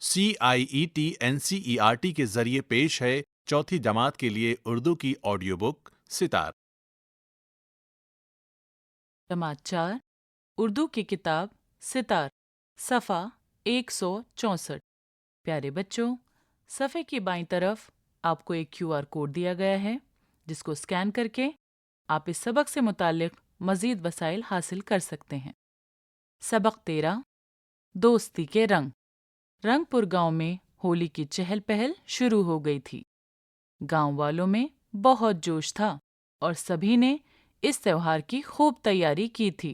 CIET NCERT کے ذریعے پیش ہے چوتھی جماعت کے لیے اردو کی آڈیو بک ستار۔ جماعت 4 اردو کی کتاب ستار، صفحہ 164۔ پیارے بچوں، صفحے کی بائیں طرف آپ کو ایک QR کوڈ دیا گیا ہے جس کو اسکین کر کے آپ اس سبق سے متعلق مزید وسائل حاصل کر سکتے ہیں۔ سبق 13، دوستی کے رنگ۔ رنگ پور گاؤں میں ہولی کی چہل پہل شروع ہو گئی تھی۔ گاؤں والوں میں بہت جوش تھا اور سبھی نے اس تہوار کی خوب تیاری کی تھی۔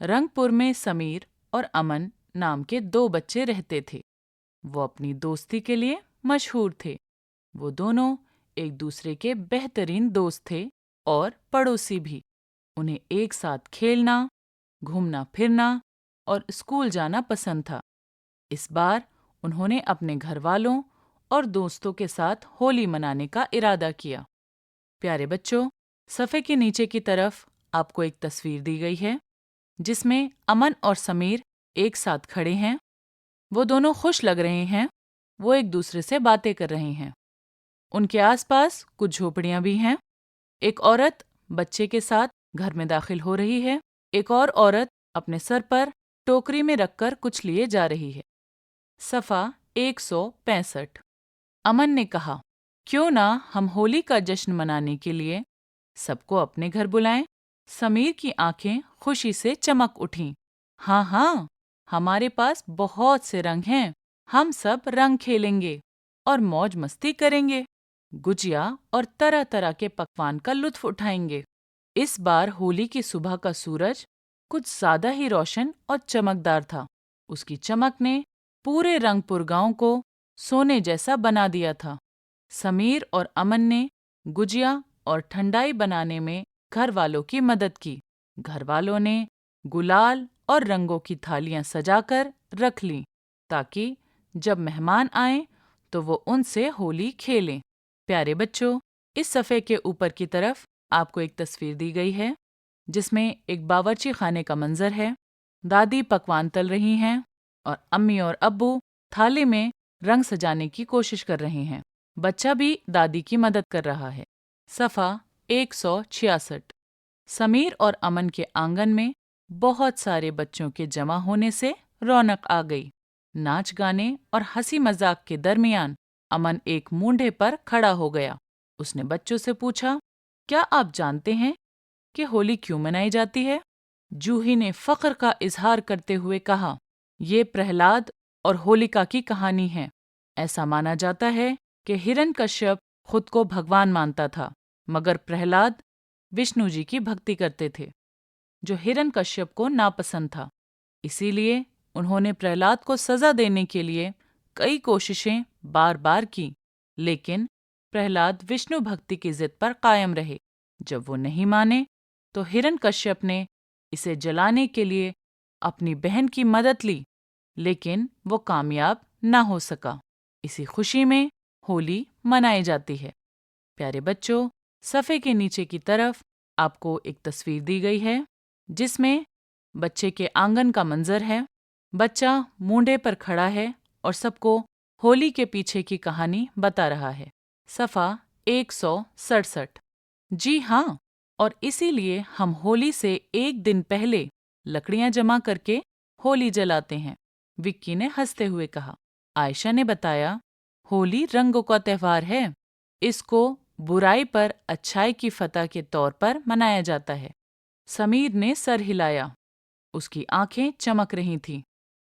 رنگ پور میں سمیر اور امن نام کے 2 بچے رہتے تھے۔ وہ اپنی دوستی کے لیے مشہور تھے۔ وہ دونوں ایک دوسرے کے بہترین دوست تھے اور پڑوسی بھی۔ انہیں ایک ساتھ کھیلنا، گھومنا پھرنا اور اسکول جانا پسند تھا۔ اس بار انہوں نے اپنے گھر والوں اور دوستوں کے ساتھ ہولی منانے کا ارادہ کیا۔ پیارے بچوں، صفحے کے نیچے کی طرف آپ کو ایک تصویر دی گئی ہے جس میں امن اور سمیر ایک ساتھ کھڑے ہیں۔ وہ دونوں خوش لگ رہے ہیں۔ وہ ایک دوسرے سے باتیں کر رہے ہیں۔ ان کے آس پاس کچھ جھوپڑیاں بھی ہیں۔ ایک عورت بچے کے ساتھ گھر میں داخل ہو رہی ہے۔ ایک اور عورت اپنے سر پر ٹوکری میں رکھ کر کچھ لیے جا رہی ہے۔ صفحہ 165۔ امن نے کہا، کیوں نہ ہم ہولی کا جشن منانے کے لیے سب کو اپنے گھر بلائیں؟ سمیر کی آنکھیں خوشی سے چمک اٹھیں۔ ہاں ہاں، ہمارے پاس بہت سے رنگ ہیں۔ ہم سب رنگ کھیلیں گے اور موج مستی کریں گے، گجیا اور طرح طرح کے پکوان کا لطف اٹھائیں گے۔ اس بار ہولی کی صبح کا سورج کچھ زیادہ ہی روشن اور چمکدار تھا۔ اس کی چمک نے پورے رنگ پور گاؤں کو سونے جیسا بنا دیا تھا۔ سمیر اور امن نے گجیا اور ٹھنڈائی بنانے میں گھر والوں کی مدد کی۔ گھر والوں نے گلال اور رنگوں کی تھالیاں سجا کر رکھ لیں تاکہ جب مہمان آئیں تو وہ ان سے ہولی کھیلیں۔ پیارے بچوں، اس صفحے کے اوپر کی طرف آپ کو ایک تصویر دی گئی ہے جس میں ایک باورچی خانے کا منظر ہے۔ دادی پکوان تل رہی ہیں اور امی اور ابو تھالے میں رنگ سجانے کی کوشش کر رہے ہیں۔ بچہ بھی دادی کی مدد کر رہا ہے۔ صفحہ 166۔ سمیر اور امن کے آنگن میں بہت سارے بچوں کے جمع ہونے سے رونق آ گئی۔ ناچ گانے اور ہنسی مذاق کے درمیان امن ایک مونڈھے پر کھڑا ہو گیا۔ اس نے بچوں سے پوچھا، کیا آپ جانتے ہیں کہ ہولی کیوں منائی جاتی ہے؟ جوہی نے فخر کا اظہار کرتے ہوئے کہا، یہ پرہلاد اور ہولکا کی کہانی ہے۔ ایسا مانا جاتا ہے کہ ہرن کشیپ خود کو بھگوان مانتا تھا، مگر پرہلاد وشنو جی کی بھکتی کرتے تھے جو ہرن کشیپ کو ناپسند تھا۔ اسی لیے انہوں نے پرہلاد کو سزا دینے کے لیے کئی کوششیں بار بار کی، لیکن پرہلاد وشنو بھکتی کی ضد پر قائم رہے۔ جب وہ نہیں مانے تو ہرن کشیپ نے اسے جلانے کے لیے اپنی بہن کی مدد لی، لیکن وہ کامیاب نہ ہو سکا۔ اسی خوشی میں ہولی منائی جاتی ہے۔ پیارے بچوں، صفحے کے نیچے کی طرف آپ کو ایک تصویر دی گئی ہے جس میں بچے کے آنگن کا منظر ہے۔ بچہ مونڈے پر کھڑا ہے اور سب کو ہولی کے پیچھے کی کہانی بتا رہا ہے۔ صفحہ 167۔ جی ہاں، اور اسی لیے ہم ہولی سے ایک دن پہلے لکڑیاں جمع کر کے ہولی جلاتے ہیں، وکی نے ہنستے ہوئے کہا۔ عائشہ نے بتایا، ہولی رنگوں کا تہوار ہے۔ اس کو برائی پر اچھائی کی فتح کے طور پر منایا جاتا ہے۔ سمیر نے سر ہلایا۔ اس کی آنکھیں چمک رہی تھیں۔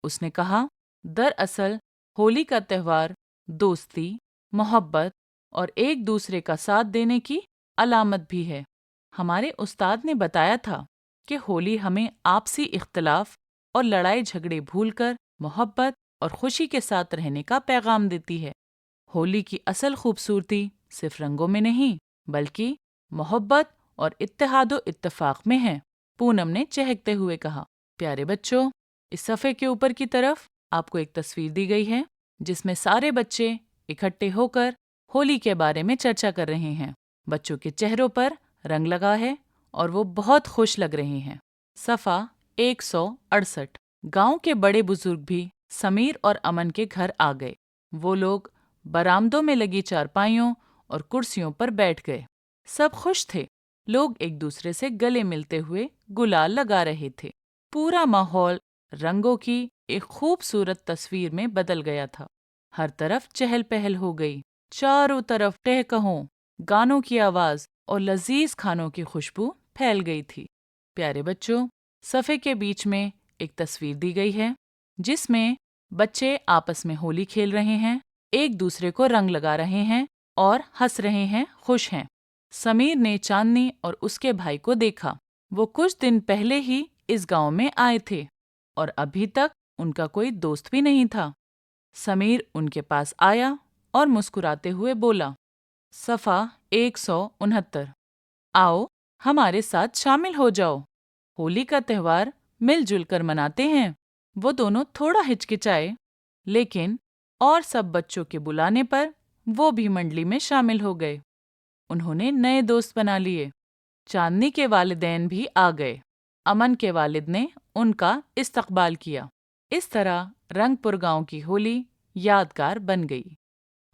اس نے کہا، دراصل ہولی کا تہوار دوستی، محبت اور ایک دوسرے کا ساتھ دینے کی علامت بھی ہے۔ ہمارے استاد نے بتایا تھا کہ ہولی ہمیں آپسی اختلاف اور لڑائی جھگڑے بھول کر محبت اور خوشی کے ساتھ رہنے کا پیغام دیتی ہے۔ ہولی کی اصل خوبصورتی صرف رنگوں میں نہیں بلکہ محبت اور اتحاد و اتفاق میں ہے، پونم نے چہکتے ہوئے کہا۔ پیارے بچوں، اس صفحے کے اوپر کی طرف آپ کو ایک تصویر دی گئی ہے جس میں سارے بچے اکٹھے ہو کر ہولی کے بارے میں چرچا کر رہے ہیں۔ بچوں کے چہروں پر رنگ لگا ہے اور وہ بہت خوش لگ رہے ہیں۔ صفحہ 168۔ گاؤں کے بڑے بزرگ بھی سمیر اور امن کے گھر آ گئے۔ وہ لوگ برآمدوں میں لگی چارپائیوں اور کرسیوں پر بیٹھ گئے۔ سب خوش تھے۔ لوگ ایک دوسرے سے گلے ملتے ہوئے گلال لگا رہے تھے۔ پورا ماحول رنگوں کی ایک خوبصورت تصویر میں بدل گیا تھا۔ ہر طرف چہل پہل ہو گئی۔ چاروں طرف ٹہکہوں، گانوں کی آواز اور لذیذ کھانوں کی خوشبو پھیل گئی تھی۔ پیارے بچوں، صفحے کے بیچ میں ایک تصویر دی گئی ہے جس میں بچے آپس میں ہولی کھیل رہے ہیں، ایک دوسرے کو رنگ لگا رہے ہیں اور ہنس رہے ہیں، خوش ہیں۔ سمیر نے چاندنی اور اس کے بھائی کو دیکھا۔ وہ کچھ دن پہلے ہی اس گاؤں میں آئے تھے اور ابھی تک ان کا کوئی دوست بھی نہیں تھا۔ سمیر ان کے پاس آیا اور مسکراتے ہوئے بولا، صفحہ 169، آؤ ہمارے ساتھ شامل ہو جاؤ، ہولی کا تہوار مل جل کر مناتے ہیں۔ وہ دونوں تھوڑا ہچکچائے، لیکن اور سب بچوں کے بلانے پر وہ بھی منڈلی میں شامل ہو گئے۔ انہوں نے نئے دوست بنا لیے۔ چاندنی کے والدین بھی آ گئے۔ امن کے والد نے ان کا استقبال کیا۔ اس طرح رنگ پور گاؤں کی ہولی یادگار بن گئی۔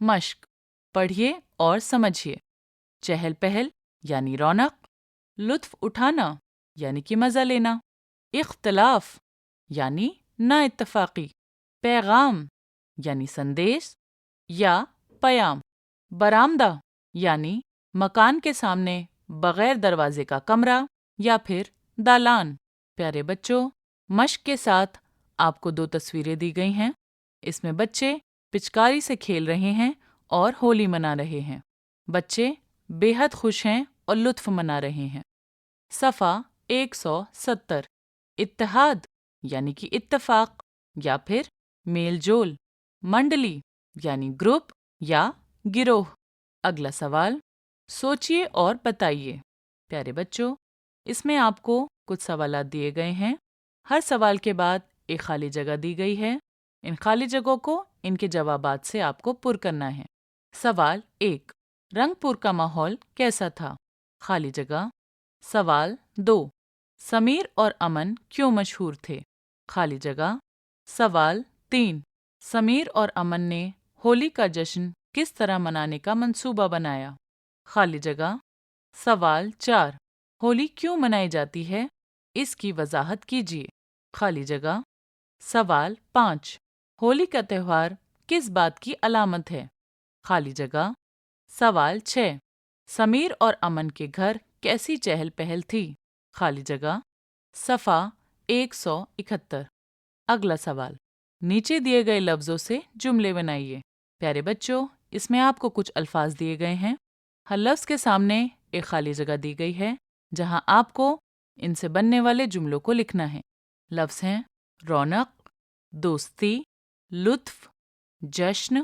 مشق: پڑھیے اور سمجھیے۔ چہل پہل یعنی رونق، لطف اٹھانا یعنی کہ مزہ لینا، اختلاف یعنی نا اتفاقی، پیغام یعنی سندیش یا پیام، برآمدہ یعنی مکان کے سامنے بغیر دروازے کا کمرہ یا پھر دالان۔ پیارے بچوں، مشق کے ساتھ آپ کو 2 تصویریں دی گئی ہیں۔ اس میں بچے پچکاری سے کھیل رہے ہیں اور ہولی منا رہے ہیں۔ بچے بے حد خوش ہیں اور لطف منا رہے ہیں۔ صفحہ 170، اتحاد یعنی کہ اتفاق یا پھر میل جول، منڈلی یعنی گروپ یا گروہ۔ اگلا سوال، سوچیے اور بتائیے۔ پیارے بچوں، اس میں آپ کو کچھ سوالات دیے گئے ہیں۔ ہر سوال کے بعد ایک خالی جگہ دی گئی ہے۔ ان خالی جگہوں کو ان کے جوابات سے آپ کو پر کرنا ہے۔ سوال 1، رنگ پور کا ماحول کیسا تھا؟ خالی جگہ۔ سوال 2، سمیر اور امن کیوں مشہور تھے؟ خالی جگہ۔ سوال 3، سمیر اور امن نے ہولی کا جشن کس طرح منانے کا منصوبہ بنایا؟ خالی جگہ۔ سوال 4، ہولی کیوں منائی جاتی ہے؟ اس کی وضاحت کیجیے۔ خالی جگہ۔ سوال 5، ہولی کا تہوار کس بات کی علامت ہے؟ خالی جگہ۔ سوال 6، سمیر اور امن کے گھر کیسی چہل پہل تھی؟ خالی جگہ۔ صفحہ 171۔ اگلا سوال، نیچے دیے گئے لفظوں سے جملے بنائیے۔ پیارے بچوں، اس میں آپ کو کچھ الفاظ دیے گئے ہیں۔ ہر لفظ کے سامنے ایک خالی جگہ دی گئی ہے جہاں آپ کو ان سے بننے والے جملوں کو لکھنا ہے۔ لفظ ہیں رونق، دوستی، لطف، جشن،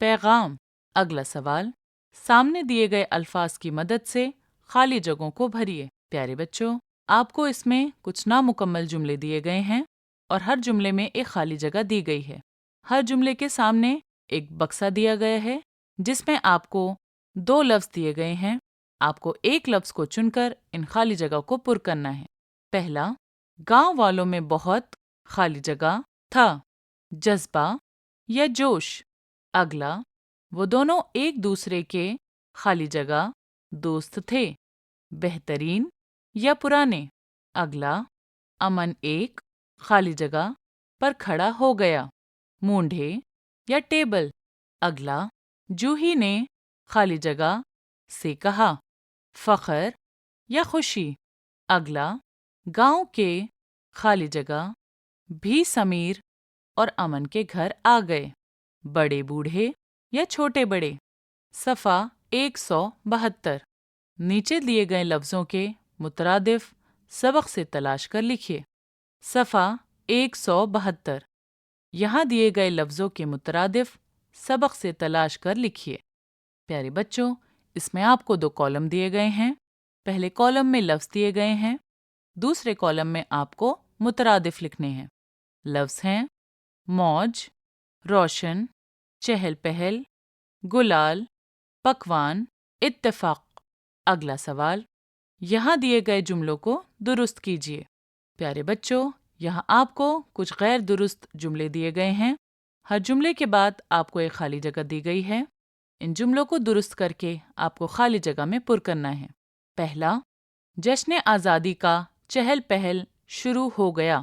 پیغام۔ اگلا سوال، سامنے دیے گئے الفاظ کی مدد سے خالی جگہوں کو بھریے۔ پیارے بچوں، آپ کو اس میں کچھ نامکمل جملے دیے گئے ہیں اور ہر جملے میں ایک خالی جگہ دی گئی ہے۔ ہر جملے کے سامنے ایک بکسا دیا گیا ہے جس میں آپ کو 2 لفظ دیے گئے ہیں۔ آپ کو ایک لفظ کو چن کر ان خالی جگہ کو پر کرنا ہے۔ پہلا، گاؤں والوں میں بہت خالی جگہ تھا، جذبہ یا جوش۔ اگلا، وہ دونوں ایک دوسرے کے خالی جگہ دوست تھے، بہترین یا پرانے۔ اگلا، امن ایک خالی جگہ پر کھڑا ہو گیا، مونڈھے یا ٹیبل۔ اگلا، جوہی نے خالی جگہ سے کہا، فخر یا خوشی۔ اگلا، گاؤں کے خالی جگہ بھی سمیر اور امن کے گھر آ گئے، بڑے بوڑھے یا چھوٹے بڑے۔ صفحہ 172۔ نیچے دیے گئے لفظوں کے مترادف سبق سے تلاش کر لکھیے۔ صفحہ 172۔ یہاں دیے گئے لفظوں کے مترادف سبق سے تلاش کر لکھیے۔ پیارے بچوں، اس میں آپ کو 2 کالم دیے گئے ہیں۔ پہلے کالم میں لفظ دیے گئے ہیں، دوسرے کالم میں آپ کو مترادف لکھنے ہیں۔ لفظ ہیں موج، روشن، چہل پہل، گلال، پکوان، اتفاق۔ اگلا سوال، یہاں دیے گئے جملوں کو درست کیجیے۔ پیارے بچوں، یہاں آپ کو کچھ غیر درست جملے دیے گئے ہیں۔ ہر جملے کے بعد آپ کو ایک خالی جگہ دی گئی ہے۔ ان جملوں کو درست کر کے آپ کو خالی جگہ میں پر کرنا ہے۔ پہلا، جشن آزادی کا چہل پہل شروع ہو گیا،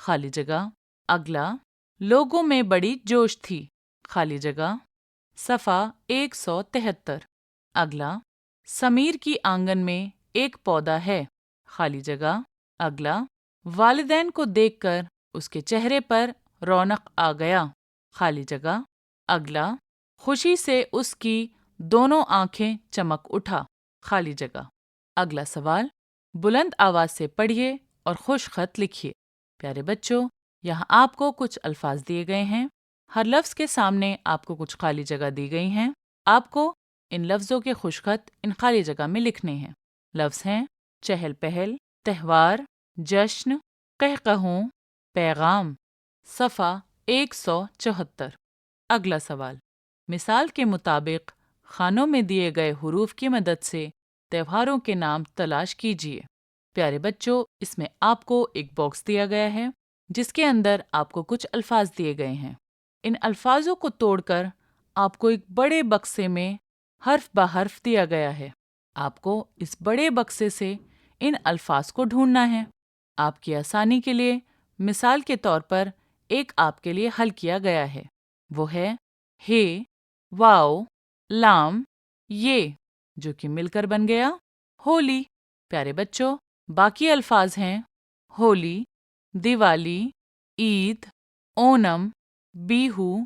خالی جگہ۔ اگلا، لوگوں میں بڑی جوش تھی، خالی جگہ۔ صفحہ 173۔ اگلا، سمیر کی آنگن میں ایک پودا ہے، خالی جگہ۔ اگلا، والدین کو دیکھ کر اس کے چہرے پر رونق آ گیا، خالی جگہ۔ اگلا، خوشی سے اس کی دونوں آنکھیں چمک اٹھا، خالی جگہ۔ اگلا سوال، بلند آواز سے پڑھیے اور خوش خط لکھیے۔ پیارے بچوں، یہاں آپ کو کچھ الفاظ دیے گئے ہیں۔ ہر لفظ کے سامنے آپ کو کچھ خالی جگہ دی گئی ہیں۔ آپ کو ان لفظوں کے خوش خط ان خالی جگہ میں لکھنے ہیں۔ لفظ ہیں چہل پہل، تہوار، جشن، قہقہوں، پیغام۔ صفحہ 174۔ اگلا سوال، مثال کے مطابق خانوں میں دیے گئے حروف کی مدد سے تہواروں کے نام تلاش کیجیے۔ پیارے بچوں، اس میں آپ کو ایک باکس دیا گیا ہے جس کے اندر آپ کو کچھ الفاظ دیے گئے ہیں۔ ان الفاظوں کو توڑ کر آپ کو ایک بڑے بکسے میں حرف بہ حرف دیا گیا ہے۔ آپ کو اس بڑے بکسے سے ان الفاظ کو ڈھونڈنا ہے۔ آپ کی آسانی کے لیے مثال کے طور پر ایک آپ کے لیے حل کیا گیا ہے، وہ ہے ہے، واؤ، لام، یہ، جو کہ مل کر بن گیا ہولی۔ پیارے بچوں، باقی الفاظ ہیں ہولی، دیوالی، عید، اونم، بیہو،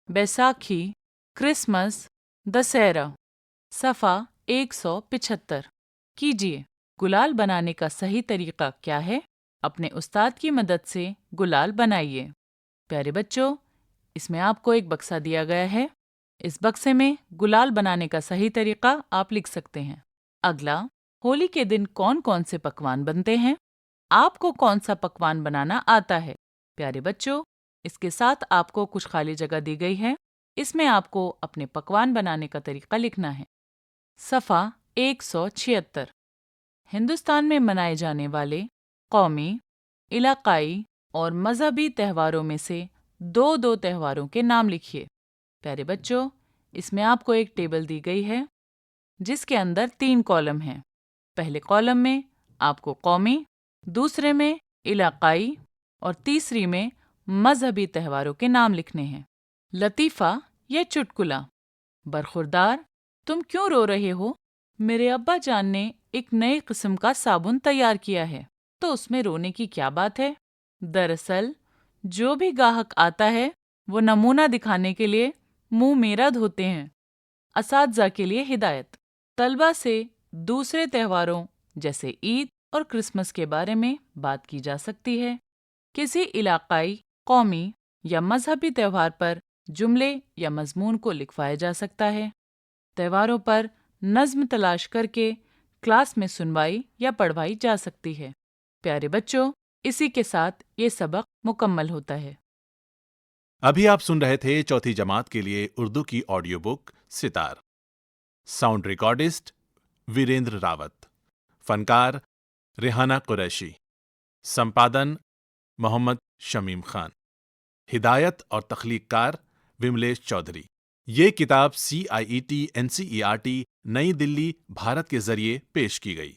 بیساکھی، کرسمس، دسہرہ۔ صفحہ 175۔ کیجیے، گلال بنانے کا صحیح طریقہ کیا ہے؟ اپنے استاد کی مدد سے گلال بنائیے۔ پیارے بچوں، اس میں آپ کو ایک بکسا دیا گیا ہے۔ اس بکسے میں گلال بنانے کا صحیح طریقہ آپ لکھ سکتے ہیں۔ اگلا، ہولی کے دن کون کون سے پکوان بنتے ہیں؟ آپ کو کون سا پکوان بنانا آتا ہے؟ پیارے بچوں، اس کے ساتھ آپ کو کچھ خالی جگہ دی گئی ہے۔ اس میں آپ کو اپنے پکوان بنانے کا طریقہ لکھنا ہے۔ صفحہ 176۔ ہندوستان میں منائے جانے والے قومی، علاقائی اور مذہبی تہواروں میں سے دو دو تہواروں کے نام لکھیے۔ پیارے بچوں، اس میں آپ کو ایک ٹیبل دی گئی ہے جس کے اندر 3 کالم ہیں۔ پہلے کالم میں آپ کو قومی، دوسرے میں علاقائی اور تیسری میں مذہبی تہواروں کے نام لکھنے ہیں۔ لطیفہ یا چٹکلا، برخوردار، تم کیوں رو رہے ہو؟ میرے ابا جان نے ایک نئے قسم کا صابن تیار کیا ہے، تو اس میں رونے کی کیا بات ہے؟ دراصل جو بھی گاہک آتا ہے وہ نمونہ دکھانے کے لیے منہ میرا دھوتے ہیں۔ اساتذہ کے لیے ہدایت، طلبہ سے دوسرے تہواروں جیسے عید اور کرسمس کے بارے میں بات کی جا سکتی ہے۔ کسی علاقائی، قومی یا مذہبی تہوار پر جملے یا مضمون کو لکھوایا جا سکتا ہے۔ تہواروں پر نظم تلاش کر کے کلاس میں سنوائی یا پڑھوائی جا سکتی ہے۔ پیارے بچوں، اسی کے ساتھ یہ سبق مکمل ہوتا ہے۔ ابھی آپ سن رہے تھے چوتھی جماعت کے لیے اردو کی آڈیو بک ستار۔ ساؤنڈ ریکارڈسٹ ویریندر راوت، فنکار ریحانہ قریشی، سمپادن محمد شمیم خان، ہدایت اور تخلیق کار وملیش چودھری۔ یہ کتاب CIET NCERT نئی دلی، بھارت کے ذریعے پیش کی گئی۔